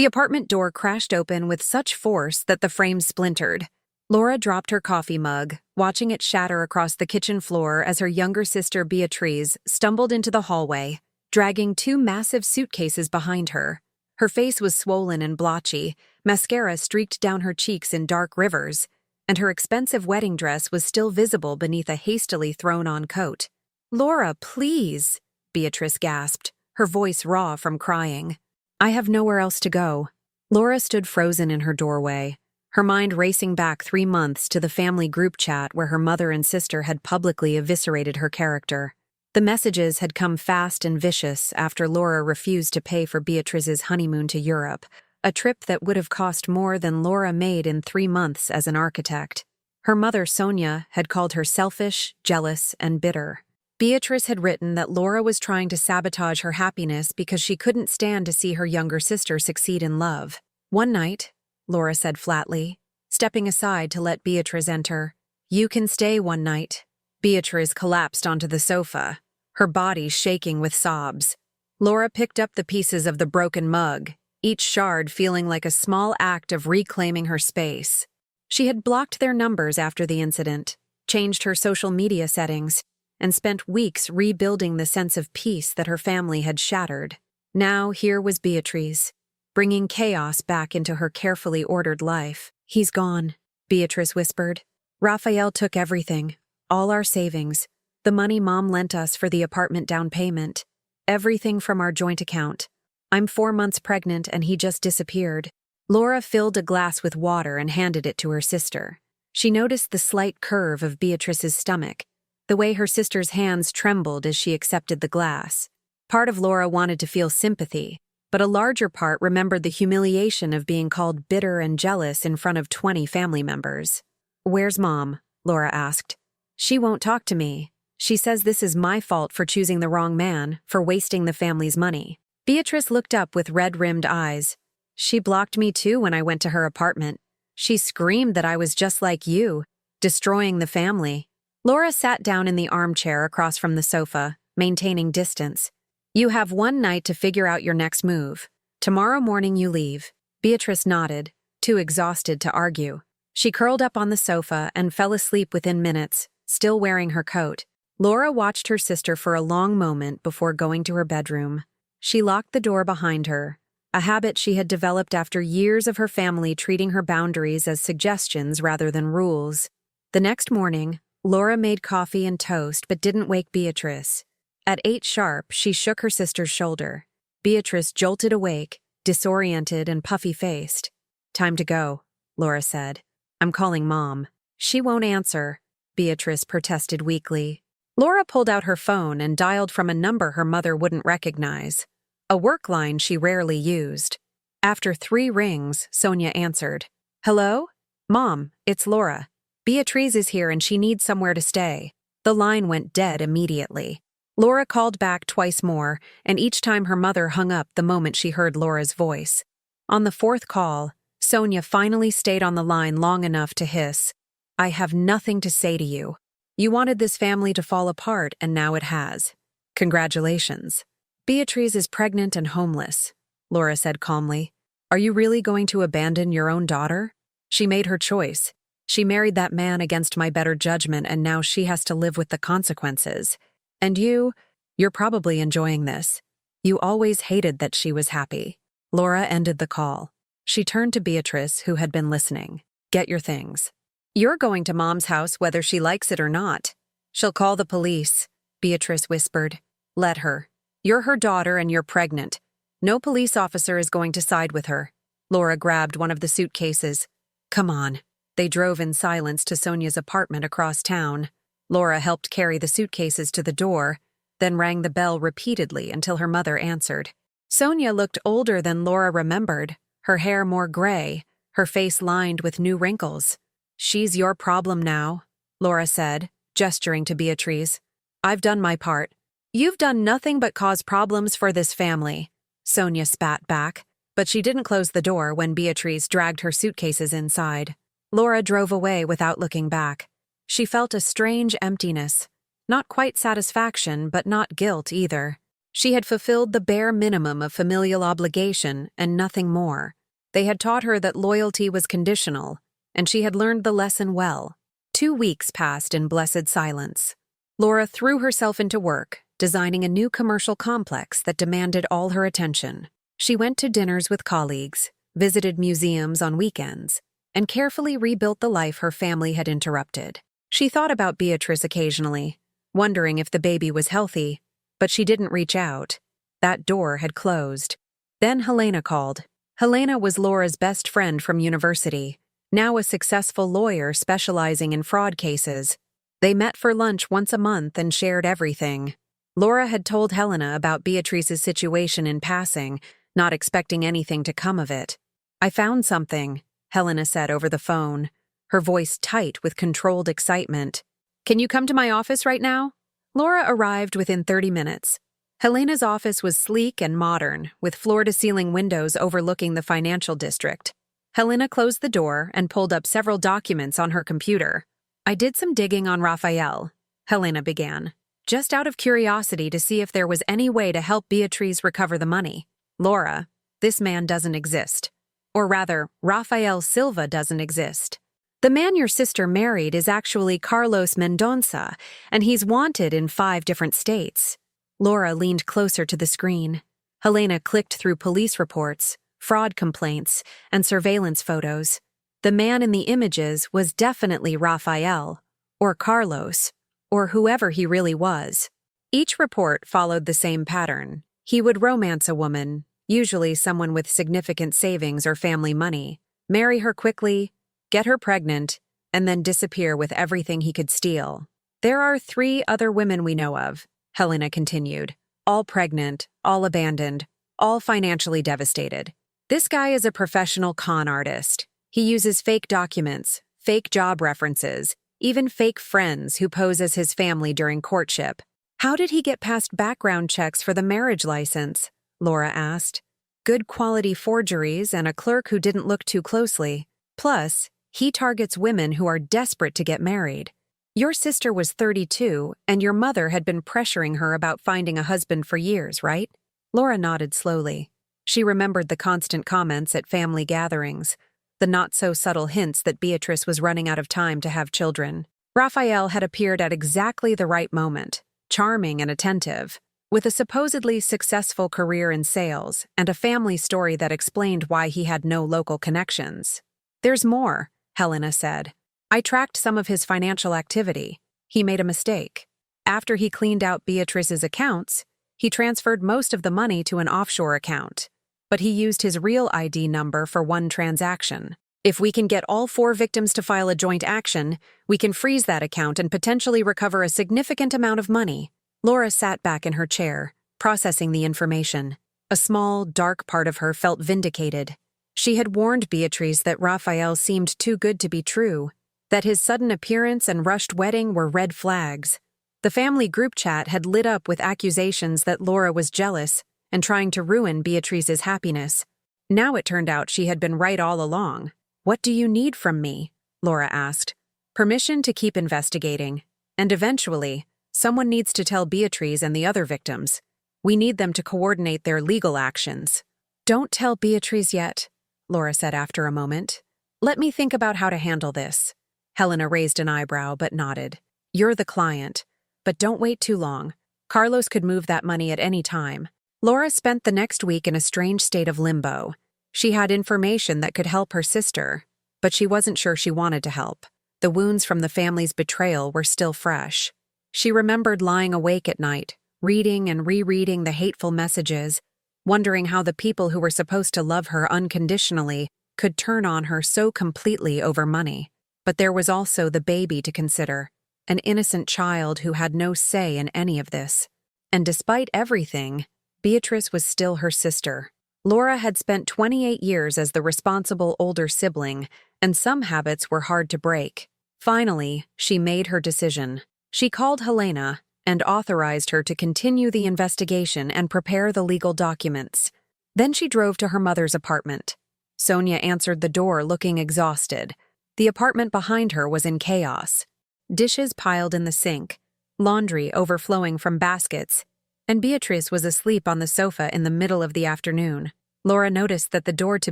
The apartment door crashed open with such force that the frame splintered. Laura dropped her coffee mug, watching it shatter across the kitchen floor as her younger sister Beatrice stumbled into the hallway, dragging two massive suitcases behind her. Her face was swollen and blotchy, mascara streaked down her cheeks in dark rivers, and her expensive wedding dress was still visible beneath a hastily thrown-on coat. "Laura, please," Beatrice gasped, her voice raw from crying. "I have nowhere else to go." Laura stood frozen in her doorway, her mind racing back 3 months to the family group chat where her mother and sister had publicly eviscerated her character. The messages had come fast and vicious after Laura refused to pay for Beatrice's honeymoon to Europe, a trip that would have cost more than Laura made in 3 months as an architect. Her mother, Sonia, had called her selfish, jealous, and bitter. Beatrice had written that Laura was trying to sabotage her happiness because she couldn't stand to see her younger sister succeed in love. "One night," Laura said flatly, stepping aside to let Beatrice enter. "You can stay one night." Beatrice collapsed onto the sofa, her body shaking with sobs. Laura picked up the pieces of the broken mug, each shard feeling like a small act of reclaiming her space. She had blocked their numbers after the incident, changed her social media settings, and spent weeks rebuilding the sense of peace that her family had shattered. Now here was Beatrice, bringing chaos back into her carefully ordered life. "He's gone," Beatrice whispered. "Raphael took everything, all our savings, the money Mom lent us for the apartment down payment, everything from our joint account. I'm 4 months pregnant and he just disappeared." Laura filled a glass with water and handed it to her sister. She noticed the slight curve of Beatrice's stomach, the way her sister's hands trembled as she accepted the glass. Part of Laura wanted to feel sympathy, but a larger part remembered the humiliation of being called bitter and jealous in front of 20 family members. "Where's Mom?" Laura asked. "She won't talk to me. She says this is my fault for choosing the wrong man, for wasting the family's money." Beatrice looked up with red-rimmed eyes. "She blocked me too when I went to her apartment. She screamed that I was just like you, destroying the family." Laura sat down in the armchair across from the sofa, maintaining distance. "You have one night to figure out your next move. Tomorrow morning you leave." Beatrice nodded, too exhausted to argue. She curled up on the sofa and fell asleep within minutes, still wearing her coat. Laura watched her sister for a long moment before going to her bedroom. She locked the door behind her, a habit she had developed after years of her family treating her boundaries as suggestions rather than rules. The next morning, Laura made coffee and toast but didn't wake Beatrice. At 8 sharp, she shook her sister's shoulder. Beatrice jolted awake, disoriented and puffy-faced. "Time to go," Laura said. "I'm calling Mom." "She won't answer," Beatrice protested weakly. Laura pulled out her phone and dialed from a number her mother wouldn't recognize, a work line she rarely used. After 3 rings, Sonia answered. "Hello? Mom, it's Laura. Beatrice is here and she needs somewhere to stay." The line went dead immediately. Laura called back twice more, and each time her mother hung up the moment she heard Laura's voice. On the 4th call, Sonia finally stayed on the line long enough to hiss, "I have nothing to say to you. You wanted this family to fall apart, and now it has. Congratulations." "Beatrice is pregnant and homeless," Laura said calmly. "Are you really going to abandon your own daughter? She made her choice. She married that man against my better judgment, and now she has to live with the consequences. And you're probably enjoying this. You always hated that she was happy." Laura ended the call. She turned to Beatrice, who had been listening. "Get your things. You're going to Mom's house whether she likes it or not. She'll call the police," Beatrice whispered. "Let her. You're her daughter and you're pregnant. No police officer is going to side with her." Laura grabbed one of the suitcases. "Come on." They drove in silence to Sonia's apartment across town. Laura helped carry the suitcases to the door, then rang the bell repeatedly until her mother answered. Sonia looked older than Laura remembered, her hair more gray, her face lined with new wrinkles. "She's your problem now," Laura said, gesturing to Beatrice. "I've done my part." "You've done nothing but cause problems for this family," Sonia spat back, but she didn't close the door when Beatrice dragged her suitcases inside. Laura drove away without looking back. She felt a strange emptiness, not quite satisfaction but not guilt either. She had fulfilled the bare minimum of familial obligation and nothing more. They had taught her that loyalty was conditional, and she had learned the lesson well. 2 weeks passed in blessed silence. Laura threw herself into work, designing a new commercial complex that demanded all her attention. She went to dinners with colleagues, visited museums on weekends, and carefully rebuilt the life her family had interrupted. She thought about Beatrice occasionally, wondering if the baby was healthy, but she didn't reach out. That door had closed. Then Helena called. Helena was Laura's best friend from university, now a successful lawyer specializing in fraud cases. They met for lunch once a month and shared everything. Laura had told Helena about Beatrice's situation in passing, not expecting anything to come of it. "I found something," Helena said over the phone, her voice tight with controlled excitement. "Can you come to my office right now?" Laura arrived within 30 minutes. Helena's office was sleek and modern, with floor-to-ceiling windows overlooking the financial district. Helena closed the door and pulled up several documents on her computer. "I did some digging on Raphael," Helena began, "just out of curiosity to see if there was any way to help Beatrice recover the money. Laura, this man doesn't exist. Or rather, Rafael Silva doesn't exist. The man your sister married is actually Carlos Mendonça, and he's wanted in 5 different states." Laura leaned closer to the screen. Helena clicked through police reports, fraud complaints, and surveillance photos. The man in the images was definitely Rafael, or Carlos, or whoever he really was. Each report followed the same pattern. He would romance a woman, usually someone with significant savings or family money, marry her quickly, get her pregnant, and then disappear with everything he could steal. "There are 3 other women we know of," Helena continued, "all pregnant, all abandoned, all financially devastated. This guy is a professional con artist. He uses fake documents, fake job references, even fake friends who pose as his family during courtship. How did he get past background checks for the marriage license?" Laura asked. "Good quality forgeries and a clerk who didn't look too closely. Plus, he targets women who are desperate to get married. Your sister was 32, and your mother had been pressuring her about finding a husband for years, right?" Laura nodded slowly. She remembered the constant comments at family gatherings, the not-so-subtle hints that Beatrice was running out of time to have children. Raphael had appeared at exactly the right moment, charming and attentive, with a supposedly successful career in sales and a family story that explained why he had no local connections. "There's more," Helena said. "I tracked some of his financial activity. He made a mistake. After he cleaned out Beatrice's accounts, he transferred most of the money to an offshore account, but he used his real ID number for one transaction. If we can get all 4 victims to file a joint action, we can freeze that account and potentially recover a significant amount of money." Laura sat back in her chair, processing the information. A small, dark part of her felt vindicated. She had warned Beatrice that Raphael seemed too good to be true, that his sudden appearance and rushed wedding were red flags. The family group chat had lit up with accusations that Laura was jealous and trying to ruin Beatrice's happiness. Now it turned out she had been right all along. "What do you need from me?" Laura asked. "Permission to keep investigating. And eventually, someone needs to tell Beatrice and the other victims. We need them to coordinate their legal actions." "Don't tell Beatrice yet," Laura said after a moment. "Let me think about how to handle this." Helena raised an eyebrow but nodded. "You're the client. But don't wait too long. Carlos could move that money at any time." Laura spent the next week in a strange state of limbo. She had information that could help her sister, but she wasn't sure she wanted to help. The wounds from the family's betrayal were still fresh. She remembered lying awake at night, reading and rereading the hateful messages, wondering how the people who were supposed to love her unconditionally could turn on her so completely over money. But there was also the baby to consider, an innocent child who had no say in any of this. And despite everything, Beatrice was still her sister. Laura had spent 28 years as the responsible older sibling, and some habits were hard to break. Finally, she made her decision. She called Helena and authorized her to continue the investigation and prepare the legal documents. Then she drove to her mother's apartment. Sonia answered the door looking exhausted. The apartment behind her was in chaos. Dishes piled in the sink, laundry overflowing from baskets, and Beatrice was asleep on the sofa in the middle of the afternoon. Laura noticed that the door to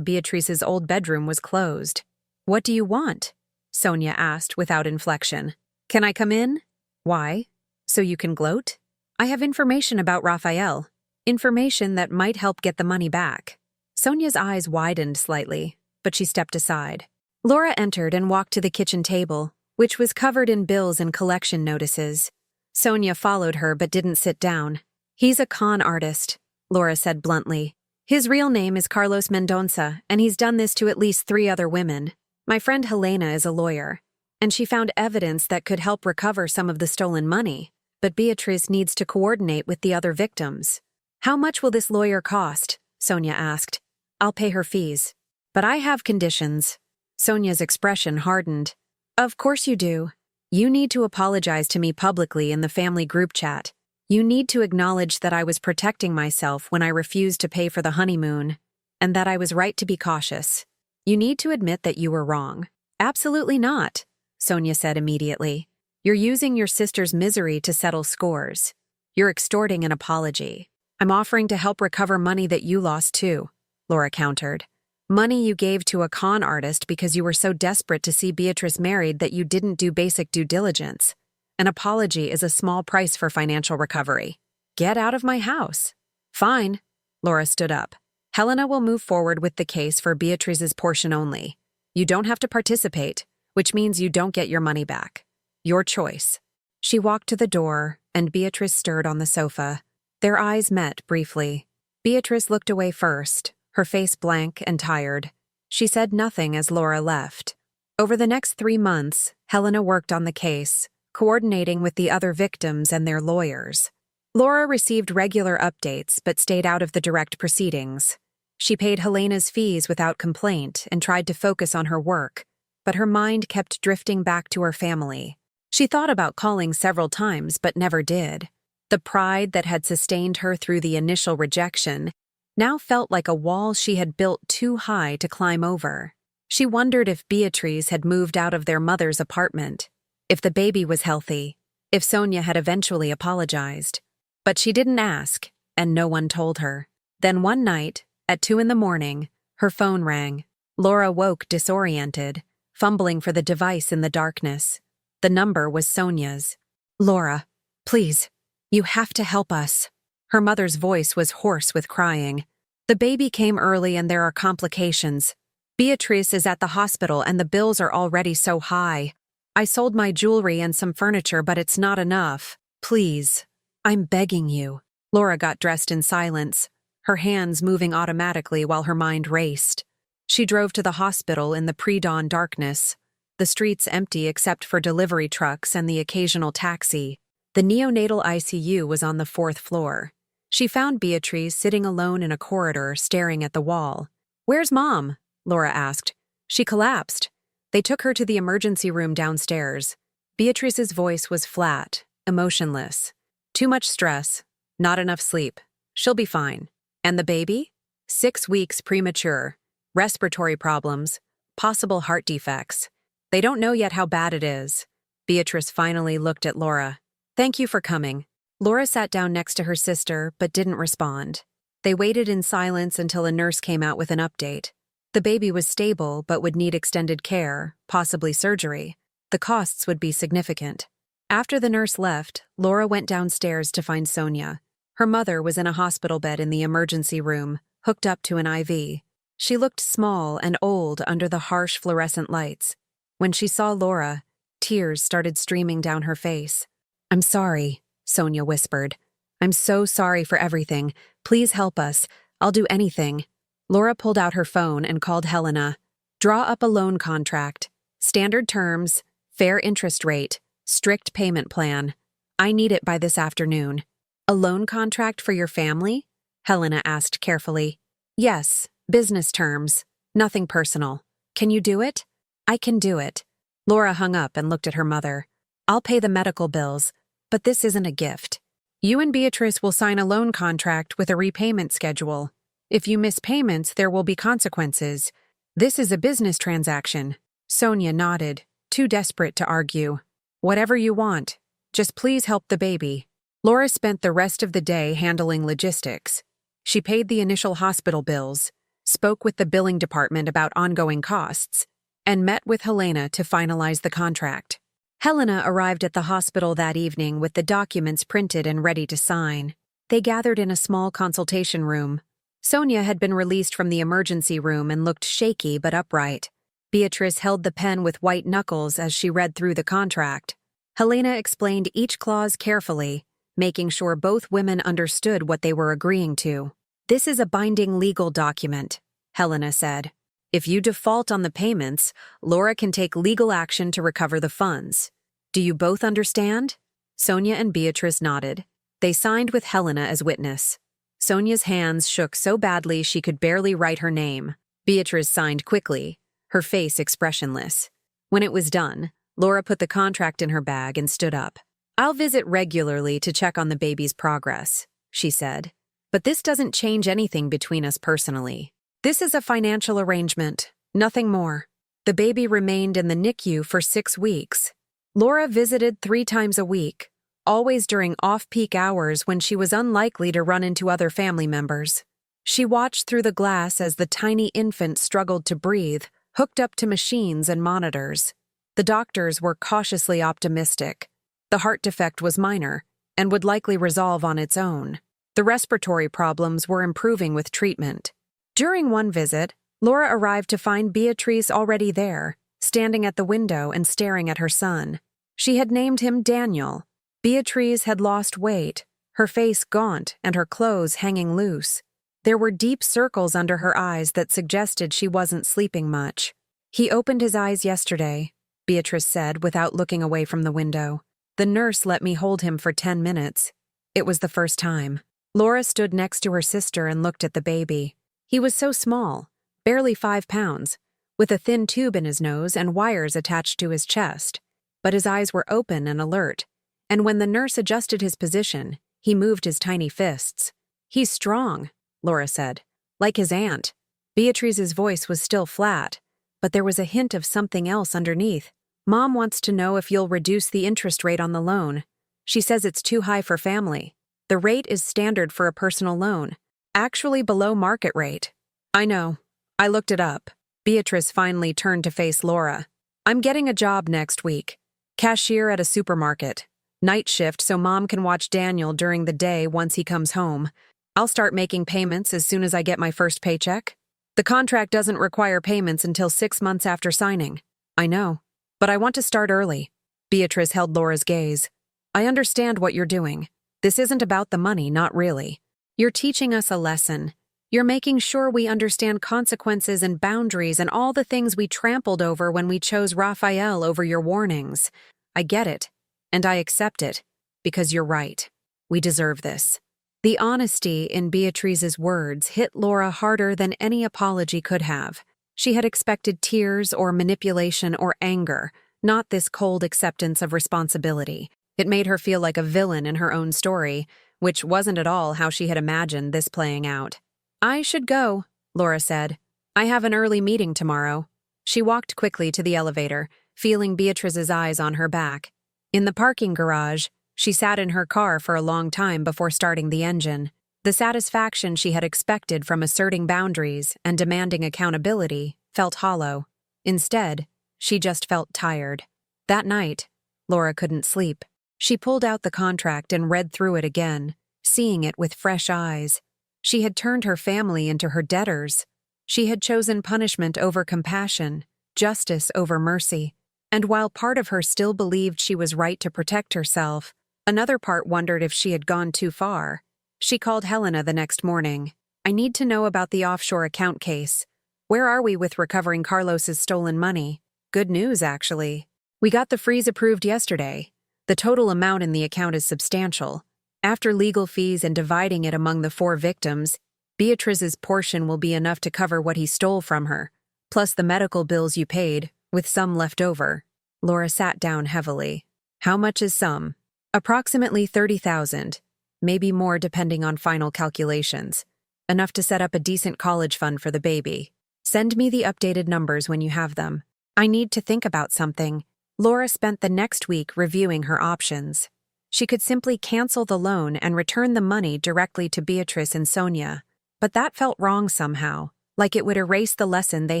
Beatrice's old bedroom was closed. "What do you want?" Sonia asked without inflection. "Can I come in?" "Why? So you can gloat?" "I have information about Raphael. Information that might help get the money back." Sonia's eyes widened slightly, but she stepped aside. Laura entered and walked to the kitchen table, which was covered in bills and collection notices. Sonia followed her but didn't sit down. "He's a con artist," Laura said bluntly. "His real name is Carlos Mendonça, and he's done this to at least 3 other women. My friend Helena is a lawyer, and she found evidence that could help recover some of the stolen money, but Beatrice needs to coordinate with the other victims." "How much will this lawyer cost?" Sonia asked. "I'll pay her fees. But I have conditions." Sonia's expression hardened. "Of course you do. You need to apologize to me publicly in the family group chat. You need to acknowledge that I was protecting myself when I refused to pay for the honeymoon, and that I was right to be cautious. You need to admit that you were wrong." "Absolutely not," Sonia said immediately. "You're using your sister's misery to settle scores. You're extorting an apology. I'm offering to help recover money that you lost too," Laura countered. "Money you gave to a con artist because you were so desperate to see Beatrice married that you didn't do basic due diligence. An apology is a small price for financial recovery. Get out of my house." "Fine." Laura stood up. "Helena will move forward with the case for Beatrice's portion only. You don't have to participate, which means you don't get your money back. Your choice." She walked to the door, and Beatrice stirred on the sofa. Their eyes met briefly. Beatrice looked away first, her face blank and tired. She said nothing as Laura left. Over the next 3 months, Helena worked on the case, coordinating with the other victims and their lawyers. Laura received regular updates but stayed out of the direct proceedings. She paid Helena's fees without complaint and tried to focus on her work, but her mind kept drifting back to her family. She thought about calling several times but never did. The pride that had sustained her through the initial rejection now felt like a wall she had built too high to climb over. She wondered if Beatrice had moved out of their mother's apartment, if the baby was healthy, if Sonia had eventually apologized. But she didn't ask, and no one told her. Then one night, at 2 a.m, her phone rang. Laura woke disoriented, fumbling for the device in the darkness. The number was Sonia's. "Laura, please. You have to help us." Her mother's voice was hoarse with crying. "The baby came early and there are complications. Beatrice is at the hospital and the bills are already so high. I sold my jewelry and some furniture, but it's not enough. Please. I'm begging you." Laura got dressed in silence, her hands moving automatically while her mind raced. She drove to the hospital in the pre-dawn darkness, the streets empty except for delivery trucks and the occasional taxi. The neonatal ICU was on the 4th floor. She found Beatrice sitting alone in a corridor, staring at the wall. "Where's Mom?" Laura asked. "She collapsed. They took her to the emergency room downstairs." Beatrice's voice was flat, emotionless. "Too much stress, not enough sleep. She'll be fine." "And the baby?" 6 weeks premature. Respiratory problems, possible heart defects. They don't know yet how bad it is." Beatrice finally looked at Laura. "Thank you for coming." Laura sat down next to her sister but didn't respond. They waited in silence until a nurse came out with an update. The baby was stable but would need extended care, possibly surgery. The costs would be significant. After the nurse left, Laura went downstairs to find Sonia. Her mother was in a hospital bed in the emergency room, hooked up to an IV. She looked small and old under the harsh fluorescent lights. When she saw Laura, tears started streaming down her face. "I'm sorry," Sonia whispered. "I'm so sorry for everything. Please help us. I'll do anything." Laura pulled out her phone and called Helena. "Draw up a loan contract. Standard terms, fair interest rate, strict payment plan. I need it by this afternoon." "A loan contract for your family?" Helena asked carefully. "Yes, business terms. Nothing personal. Can you do it?" "I can do it." Laura hung up and looked at her mother. "I'll pay the medical bills, but this isn't a gift. You and Beatrice will sign a loan contract with a repayment schedule. If you miss payments, there will be consequences. This is a business transaction." Sonia nodded, too desperate to argue. "Whatever you want. Just please help the baby." Laura spent the rest of the day handling logistics. She paid the initial hospital bills, spoke with the billing department about ongoing costs, and met with Helena to finalize the contract. Helena arrived at the hospital that evening with the documents printed and ready to sign. They gathered in a small consultation room. Sonia had been released from the emergency room and looked shaky but upright. Beatrice held the pen with white knuckles as she read through the contract. Helena explained each clause carefully, making sure both women understood what they were agreeing to. "This is a binding legal document," Helena said. "If you default on the payments, Laura can take legal action to recover the funds. Do you both understand?" Sonia and Beatrice nodded. They signed with Helena as witness. Sonia's hands shook so badly she could barely write her name. Beatrice signed quickly, her face expressionless. When it was done, Laura put the contract in her bag and stood up. "I'll visit regularly to check on the baby's progress," she said. "But this doesn't change anything between us personally. This is a financial arrangement, nothing more." The baby remained in the NICU for 6 weeks. Laura visited 3 times a week, always during off-peak hours when she was unlikely to run into other family members. She watched through the glass as the tiny infant struggled to breathe, hooked up to machines and monitors. The doctors were cautiously optimistic. The heart defect was minor and would likely resolve on its own. The respiratory problems were improving with treatment. During one visit, Laura arrived to find Beatrice already there, standing at the window and staring at her son. She had named him Daniel. Beatrice had lost weight, her face gaunt and her clothes hanging loose. There were deep circles under her eyes that suggested she wasn't sleeping much. "He opened his eyes yesterday," Beatrice said without looking away from the window. "The nurse let me hold him for 10 minutes. It was the first time." Laura stood next to her sister and looked at the baby. He was so small, barely 5 pounds, with a thin tube in his nose and wires attached to his chest. But his eyes were open and alert, and when the nurse adjusted his position, he moved his tiny fists. "He's strong," Laura said, "like his aunt." Beatrice's voice was still flat, but there was a hint of something else underneath. "Mom wants to know if you'll reduce the interest rate on the loan. She says it's too high for family. The rate is standard for a personal loan, actually below market rate." "I know. I looked it up." Beatrice finally turned to face Laura. "I'm getting a job next week. Cashier at a supermarket. Night shift so Mom can watch Daniel during the day once he comes home. I'll start making payments as soon as I get my first paycheck." "The contract doesn't require payments until 6 months after signing." "I know. But I want to start early." Beatrice held Laura's gaze. "I understand what you're doing. This isn't about the money, not really. You're teaching us a lesson. You're making sure we understand consequences and boundaries and all the things we trampled over when we chose Raphael over your warnings. I get it, and I accept it, because you're right. We deserve this." The honesty in Beatrice's words hit Laura harder than any apology could have. She had expected tears or manipulation or anger, not this cold acceptance of responsibility. It made her feel like a villain in her own story, which wasn't at all how she had imagined this playing out. "I should go," Laura said. "I have an early meeting tomorrow." She walked quickly to the elevator, feeling Beatrice's eyes on her back. In the parking garage, she sat in her car for a long time before starting the engine. The satisfaction she had expected from asserting boundaries and demanding accountability felt hollow. Instead, she just felt tired. That night, Laura couldn't sleep. She pulled out the contract and read through it again, seeing it with fresh eyes. She had turned her family into her debtors. She had chosen punishment over compassion, justice over mercy. And while part of her still believed she was right to protect herself, another part wondered if she had gone too far. She called Helena the next morning. "I need to know about the offshore account case. Where are we with recovering Carlos's stolen money?" "Good news, actually. We got the freeze approved yesterday. The total amount in the account is substantial. After legal fees and dividing it among the 4 victims, Beatrice's portion will be enough to cover what he stole from her, plus the medical bills you paid, with some left over." Laura sat down heavily. "How much is some?" "Approximately 30,000. Maybe more depending on final calculations. Enough to set up a decent college fund for the baby. Send me the updated numbers when you have them. I need to think about something." Laura spent the next week reviewing her options. She could simply cancel the loan and return the money directly to Beatrice and Sonia. But that felt wrong somehow, like it would erase the lesson they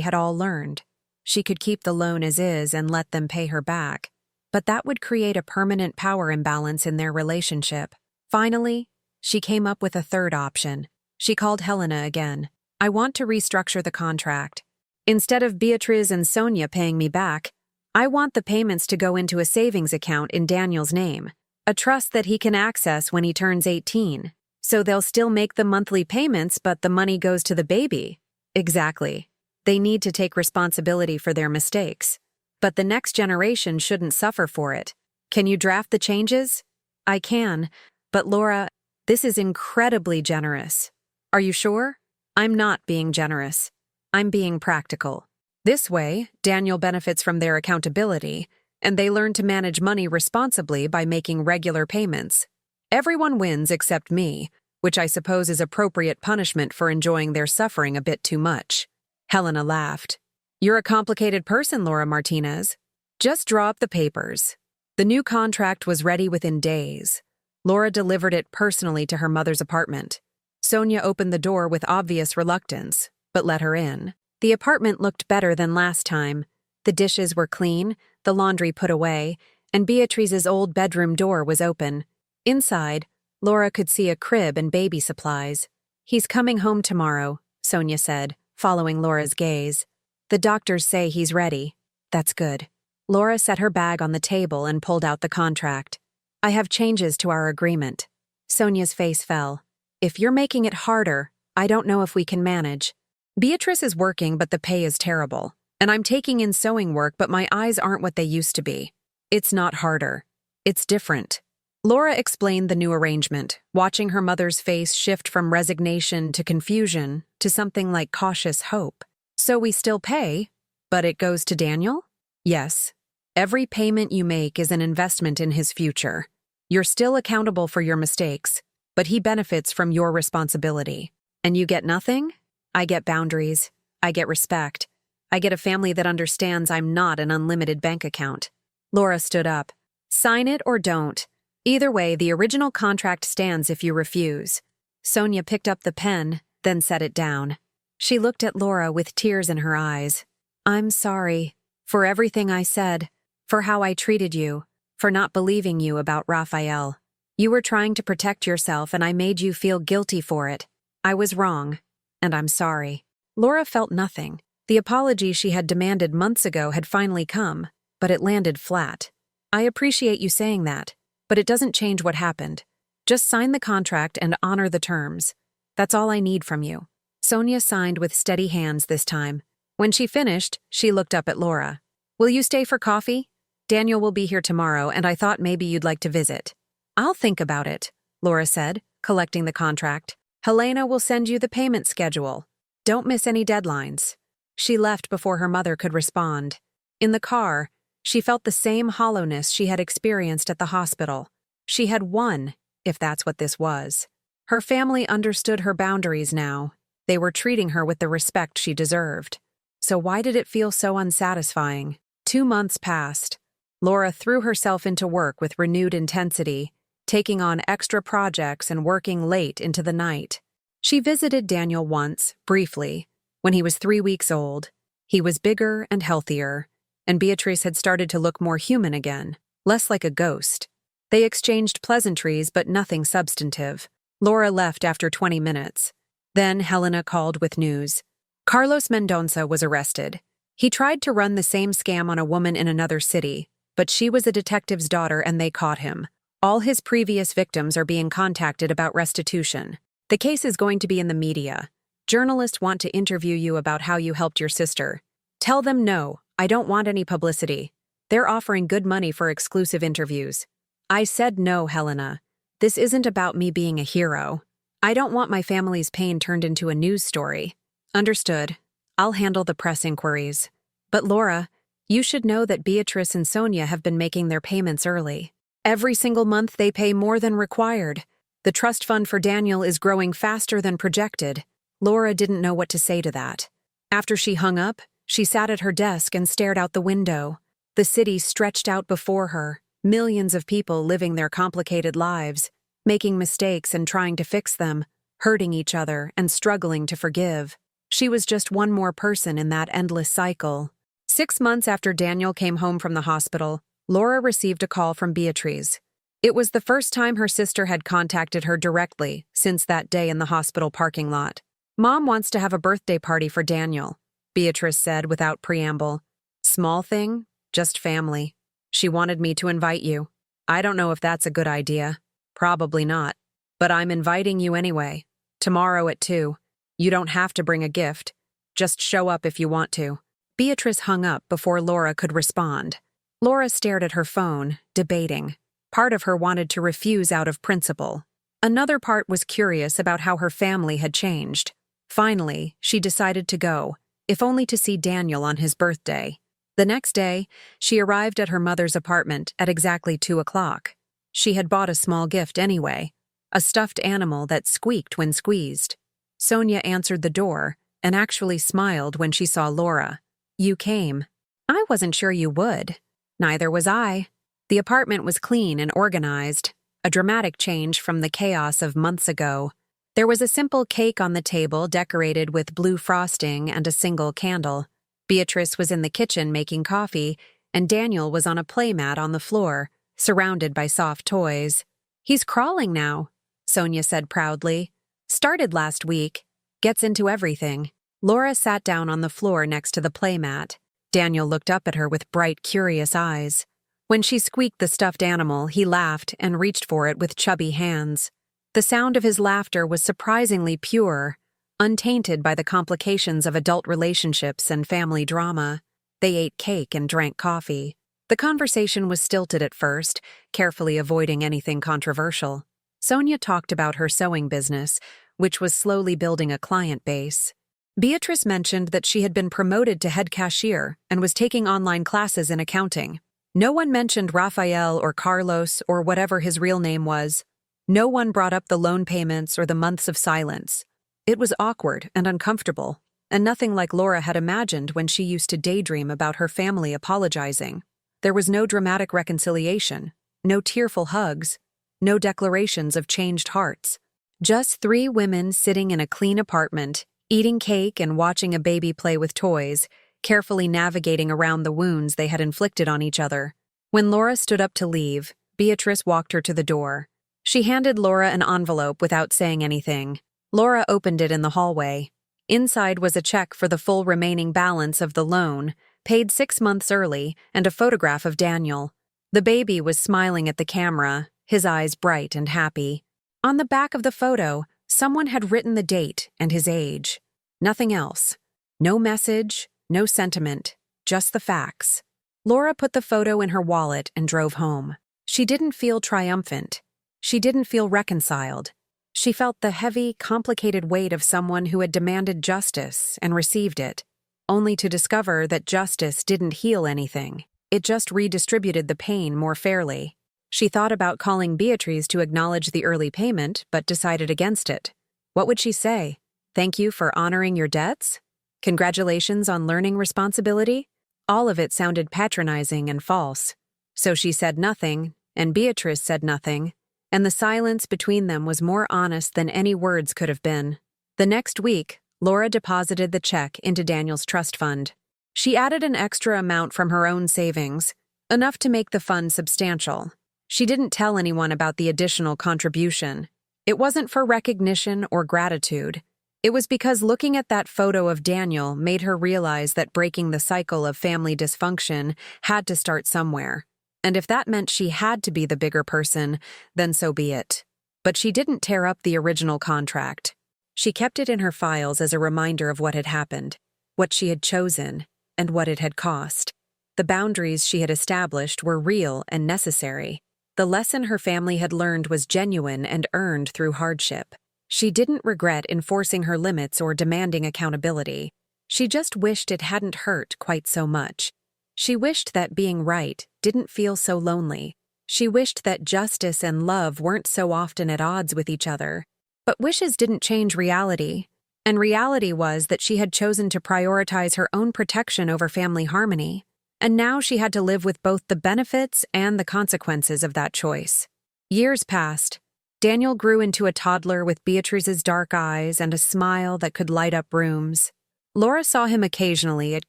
had all learned. She could keep the loan as is and let them pay her back, but that would create a permanent power imbalance in their relationship. Finally, she came up with a third option. She called Helena again. I want to restructure the contract. Instead of Beatrice and Sonia paying me back, I want the payments to go into a savings account in Daniel's name, a trust that he can access when he turns 18. So they'll still make the monthly payments, but the money goes to the baby. Exactly. They need to take responsibility for their mistakes. But the next generation shouldn't suffer for it. Can you draft the changes? I can, but Laura, this is incredibly generous. Are you sure? I'm not being generous. I'm being practical. This way, Daniel benefits from their accountability, and they learn to manage money responsibly by making regular payments. Everyone wins except me, which I suppose is appropriate punishment for enjoying their suffering a bit too much. Helena laughed. You're a complicated person, Laura Martinez. Just draw up the papers. The new contract was ready within days. Laura delivered it personally to her mother's apartment. Sonia opened the door with obvious reluctance, but let her in. The apartment looked better than last time. The dishes were clean, the laundry put away, and Beatrice's old bedroom door was open. Inside, Laura could see a crib and baby supplies. He's coming home tomorrow, Sonia said, following Laura's gaze. The doctors say he's ready. That's good. Laura set her bag on the table and pulled out the contract. I have changes to our agreement. Sonia's face fell. If you're making it harder, I don't know if we can manage. Beatrice is working, but the pay is terrible. And I'm taking in sewing work, but my eyes aren't what they used to be. It's not harder. It's different. Laura explained the new arrangement, watching her mother's face shift from resignation to confusion to something like cautious hope. So we still pay, but it goes to Daniel? Yes. Every payment you make is an investment in his future. You're still accountable for your mistakes, but he benefits from your responsibility. And you get nothing? I get boundaries. I get respect. I get a family that understands I'm not an unlimited bank account. Laura stood up. Sign it or don't. Either way, the original contract stands if you refuse. Sonia picked up the pen, then set it down. She looked at Laura with tears in her eyes. I'm sorry. For everything I said. For how I treated you. For not believing you about Raphael. You were trying to protect yourself and I made you feel guilty for it. I was wrong. And I'm sorry. Laura felt nothing. The apology she had demanded months ago had finally come, but it landed flat. I appreciate you saying that, but it doesn't change what happened. Just sign the contract and honor the terms. That's all I need from you. Sonia signed with steady hands this time. When she finished, she looked up at Laura. Will you stay for coffee? Daniel will be here tomorrow, and I thought maybe you'd like to visit. I'll think about it, Laura said, collecting the contract. Helena will send you the payment schedule. Don't miss any deadlines. She left before her mother could respond. In the car, she felt the same hollowness she had experienced at the hospital. She had won, if that's what this was. Her family understood her boundaries now. They were treating her with the respect she deserved. So why did it feel so unsatisfying? 2 months passed. Laura threw herself into work with renewed intensity, taking on extra projects and working late into the night. She visited Daniel once, briefly, when he was 3 weeks old. He was bigger and healthier, and Beatrice had started to look more human again, less like a ghost. They exchanged pleasantries, but nothing substantive. Laura left after 20 minutes. Then Helena called with news. Carlos Mendonça was arrested. He tried to run the same scam on a woman in another city, but she was a detective's daughter and they caught him. All his previous victims are being contacted about restitution. The case is going to be in the media. Journalists want to interview you about how you helped your sister. Tell them no, I don't want any publicity. They're offering good money for exclusive interviews. I said no, Helena. This isn't about me being a hero. I don't want my family's pain turned into a news story. Understood. I'll handle the press inquiries. But Laura, you should know that Beatrice and Sonia have been making their payments early. Every single month they pay more than required. The trust fund for Daniel is growing faster than projected. Laura didn't know what to say to that. After she hung up, she sat at her desk and stared out the window. The city stretched out before her, Millions of people living their complicated lives, making mistakes and trying to fix them, hurting each other and struggling to forgive. She was just one more person in that endless cycle. 6 months after Daniel came home from the hospital, Laura received a call from Beatrice. It was the first time her sister had contacted her directly since that day in the hospital parking lot. "Mom wants to have a birthday party for Daniel," Beatrice said without preamble. "Small thing, just family. She wanted me to invite you. I don't know if that's a good idea. Probably not. But I'm inviting you anyway. Tomorrow at 2. You don't have to bring a gift. Just show up if you want to." Beatrice hung up before Laura could respond. Laura stared at her phone, debating. Part of her wanted to refuse out of principle. Another part was curious about how her family had changed. Finally, she decided to go, if only to see Daniel on his birthday. The next day, she arrived at her mother's apartment at exactly 2 o'clock. She had bought a small gift anyway, a stuffed animal that squeaked when squeezed. Sonia answered the door and actually smiled when she saw Laura. "You came. I wasn't sure you would." "Neither was I." The apartment was clean and organized, a dramatic change from the chaos of months ago. There was a simple cake on the table decorated with blue frosting and a single candle. Beatrice was in the kitchen making coffee, and Daniel was on a playmat on the floor, surrounded by soft toys. "He's crawling now," Sonia said proudly. "Started last week. Gets into everything." Laura sat down on the floor next to the playmat. Daniel looked up at her with bright, curious eyes. When she squeaked the stuffed animal, he laughed and reached for it with chubby hands. The sound of his laughter was surprisingly pure, untainted by the complications of adult relationships and family drama. They ate cake and drank coffee. The conversation was stilted at first, carefully avoiding anything controversial. Sonia talked about her sewing business, which was slowly building a client base. Beatrice mentioned that she had been promoted to head cashier and was taking online classes in accounting. No one mentioned Rafael or Carlos or whatever his real name was. No one brought up the loan payments or the months of silence. It was awkward and uncomfortable, and nothing like Laura had imagined when she used to daydream about her family apologizing. There was no dramatic reconciliation, no tearful hugs, no declarations of changed hearts. Just 3 women sitting in a clean apartment, eating cake and watching a baby play with toys, carefully navigating around the wounds they had inflicted on each other. When Laura stood up to leave, Beatrice walked her to the door. She handed Laura an envelope without saying anything. Laura opened it in the hallway. Inside was a check for the full remaining balance of the loan, paid 6 months early, and a photograph of Daniel. The baby was smiling at the camera, his eyes bright and happy. On the back of the photo, someone had written the date and his age. Nothing else. No message, no sentiment, just the facts. Laura put the photo in her wallet and drove home. She didn't feel triumphant. She didn't feel reconciled. She felt the heavy, complicated weight of someone who had demanded justice and received it, only to discover that justice didn't heal anything. It just redistributed the pain more fairly. She thought about calling Beatrice to acknowledge the early payment, but decided against it. What would she say? Thank you for honoring your debts? Congratulations on learning responsibility? All of it sounded patronizing and false. So she said nothing, and Beatrice said nothing, and the silence between them was more honest than any words could have been. The next week, Laura deposited the check into Daniel's trust fund. She added an extra amount from her own savings, enough to make the fund substantial. She didn't tell anyone about the additional contribution. It wasn't for recognition or gratitude. It was because looking at that photo of Daniel made her realize that breaking the cycle of family dysfunction had to start somewhere. And if that meant she had to be the bigger person, then so be it. But she didn't tear up the original contract. She kept it in her files as a reminder of what had happened, what she had chosen, and what it had cost. The boundaries she had established were real and necessary. The lesson her family had learned was genuine and earned through hardship. She didn't regret enforcing her limits or demanding accountability. She just wished it hadn't hurt quite so much. She wished that being right didn't feel so lonely. She wished that justice and love weren't so often at odds with each other. But wishes didn't change reality. And reality was that she had chosen to prioritize her own protection over family harmony. And now she had to live with both the benefits and the consequences of that choice. Years passed. Daniel grew into a toddler with Beatrice's dark eyes and a smile that could light up rooms. Laura saw him occasionally at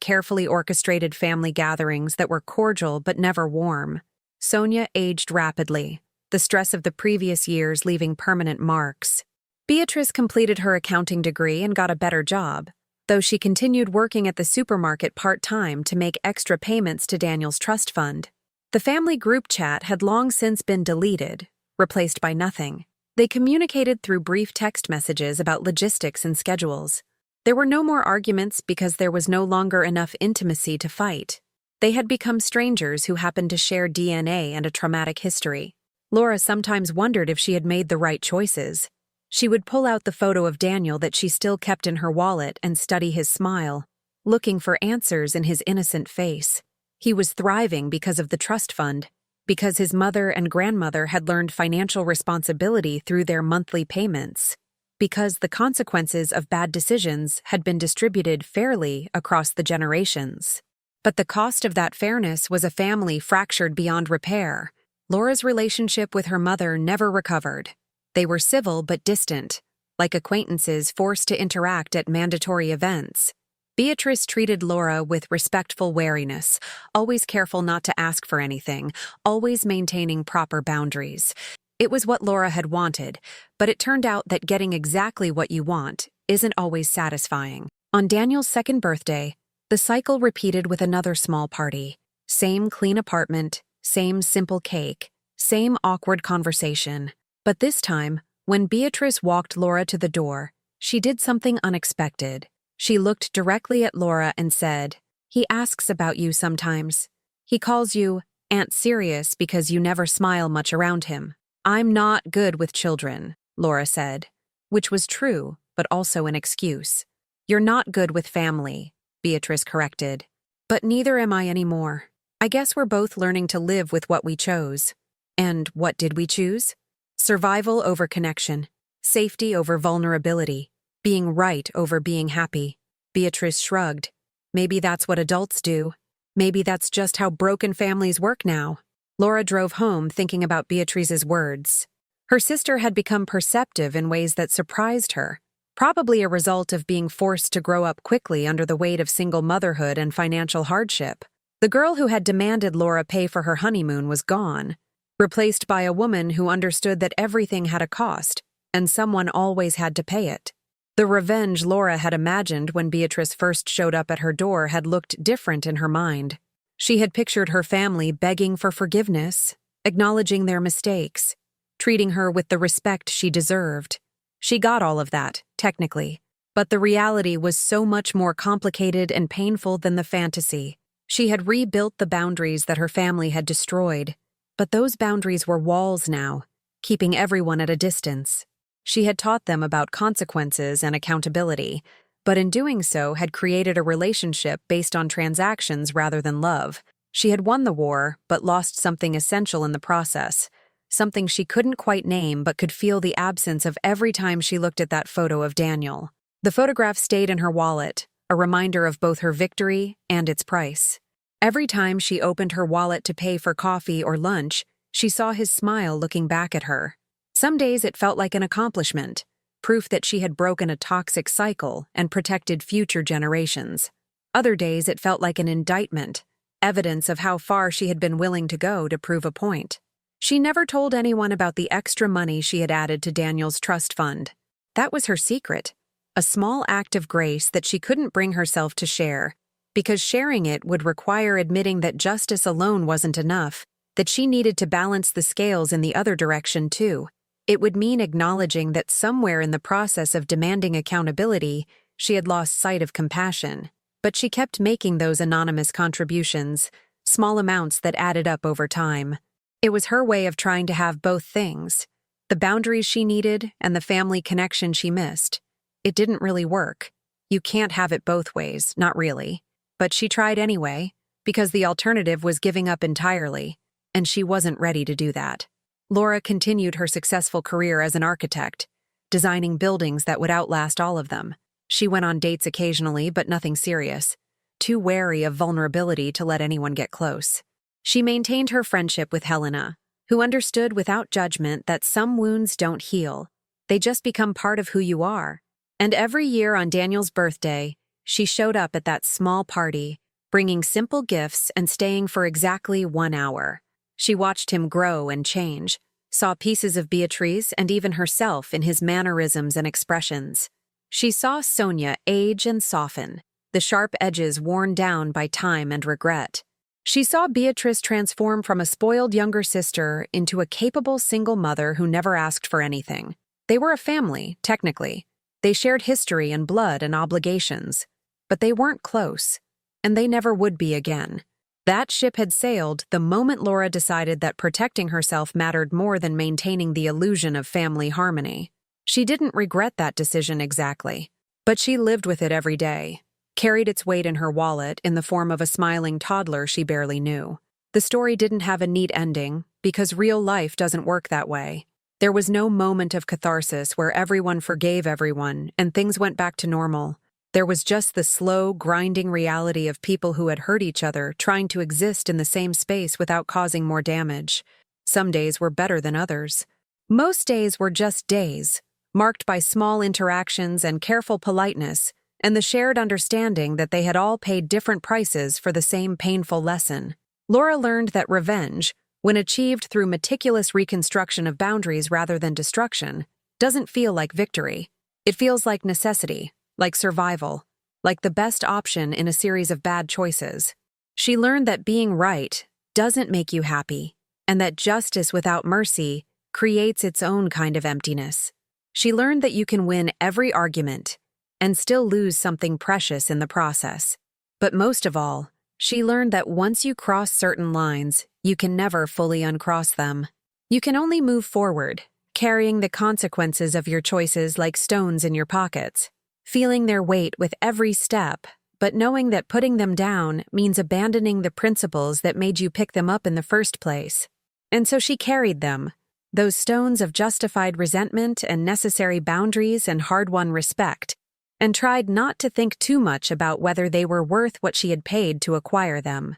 carefully orchestrated family gatherings that were cordial but never warm. Sonia aged rapidly, the stress of the previous years leaving permanent marks. Beatrice completed her accounting degree and got a better job, though she continued working at the supermarket part-time to make extra payments to Daniel's trust fund. The family group chat had long since been deleted, replaced by nothing. They communicated through brief text messages about logistics and schedules. There were no more arguments because there was no longer enough intimacy to fight. They had become strangers who happened to share DNA and a traumatic history. Laura sometimes wondered if she had made the right choices. She would pull out the photo of Daniel that she still kept in her wallet and study his smile, looking for answers in his innocent face. He was thriving because of the trust fund, because his mother and grandmother had learned financial responsibility through their monthly payments, because the consequences of bad decisions had been distributed fairly across the generations. But the cost of that fairness was a family fractured beyond repair. Laura's relationship with her mother never recovered. They were civil but distant, like acquaintances forced to interact at mandatory events. Beatrice treated Laura with respectful wariness, always careful not to ask for anything, always maintaining proper boundaries. It was what Laura had wanted, but it turned out that getting exactly what you want isn't always satisfying. On Daniel's second birthday, the cycle repeated with another small party. Same clean apartment, same simple cake, same awkward conversation. But this time, when Beatrice walked Laura to the door, she did something unexpected. She looked directly at Laura and said, "He asks about you sometimes. He calls you Aunt Serious because you never smile much around him." "I'm not good with children," Laura said, which was true, but also an excuse. "You're not good with family," Beatrice corrected. "But neither am I anymore. I guess we're both learning to live with what we chose." And what did we choose? Survival over connection, safety over vulnerability, being right over being happy. Beatrice shrugged. Maybe that's what adults do. Maybe that's just how broken families work now. Laura drove home thinking about Beatrice's words. Her sister had become perceptive in ways that surprised her, probably a result of being forced to grow up quickly under the weight of single motherhood and financial hardship. The girl who had demanded Laura pay for her honeymoon was gone, replaced by a woman who understood that everything had a cost, and someone always had to pay it. The revenge Laura had imagined when Beatrice first showed up at her door had looked different in her mind. She had pictured her family begging for forgiveness, acknowledging their mistakes, treating her with the respect she deserved. She got all of that, technically, but the reality was so much more complicated and painful than the fantasy. She had rebuilt the boundaries that her family had destroyed, but those boundaries were walls now, keeping everyone at a distance. She had taught them about consequences and accountability, but in doing so had created a relationship based on transactions rather than love. She had won the war, but lost something essential in the process, something she couldn't quite name but could feel the absence of every time she looked at that photo of Daniel. The photograph stayed in her wallet, a reminder of both her victory and its price. Every time she opened her wallet to pay for coffee or lunch, she saw his smile looking back at her. Some days it felt like an accomplishment, proof that she had broken a toxic cycle and protected future generations. Other days it felt like an indictment, evidence of how far she had been willing to go to prove a point. She never told anyone about the extra money she had added to Daniel's trust fund. That was her secret, a small act of grace that she couldn't bring herself to share, because sharing it would require admitting that justice alone wasn't enough, that she needed to balance the scales in the other direction too. It would mean acknowledging that somewhere in the process of demanding accountability, she had lost sight of compassion. But she kept making those anonymous contributions, small amounts that added up over time. It was her way of trying to have both things, the boundaries she needed and the family connection she missed. It didn't really work. You can't have it both ways, not really. But she tried anyway, because the alternative was giving up entirely, and she wasn't ready to do that. Laura continued her successful career as an architect, designing buildings that would outlast all of them. She went on dates occasionally, but nothing serious. too wary of vulnerability to let anyone get close. She maintained her friendship with Helena, who understood without judgment that some wounds don't heal. They just become part of who you are. And every year on Daniel's birthday, she showed up at that small party, bringing simple gifts and staying for exactly 1 hour. She watched him grow and change, saw pieces of Beatrice and even herself in his mannerisms and expressions. She saw Sonia age and soften, the sharp edges worn down by time and regret. She saw Beatrice transform from a spoiled younger sister into a capable single mother who never asked for anything. They were a family, technically. They shared history and blood and obligations. But they weren't close, and they never would be again. That ship had sailed the moment Laura decided that protecting herself mattered more than maintaining the illusion of family harmony. She didn't regret that decision exactly, but she lived with it every day, carried its weight in her wallet in the form of a smiling toddler she barely knew. The story didn't have a neat ending, because real life doesn't work that way. There was no moment of catharsis where everyone forgave everyone and things went back to normal. There was just the slow, grinding reality of people who had hurt each other trying to exist in the same space without causing more damage. Some days were better than others. Most days were just days, marked by small interactions and careful politeness, and the shared understanding that they had all paid different prices for the same painful lesson. Laura learned that revenge, when achieved through meticulous reconstruction of boundaries rather than destruction, doesn't feel like victory. It feels like necessity, like survival, like the best option in a series of bad choices. She learned that being right doesn't make you happy, and that justice without mercy creates its own kind of emptiness. She learned that you can win every argument and still lose something precious in the process. But most of all, she learned that once you cross certain lines, you can never fully uncross them. You can only move forward, carrying the consequences of your choices like stones in your pockets, feeling their weight with every step, but knowing that putting them down means abandoning the principles that made you pick them up in the first place. And so she carried them, those stones of justified resentment and necessary boundaries and hard-won respect, and tried not to think too much about whether they were worth what she had paid to acquire them.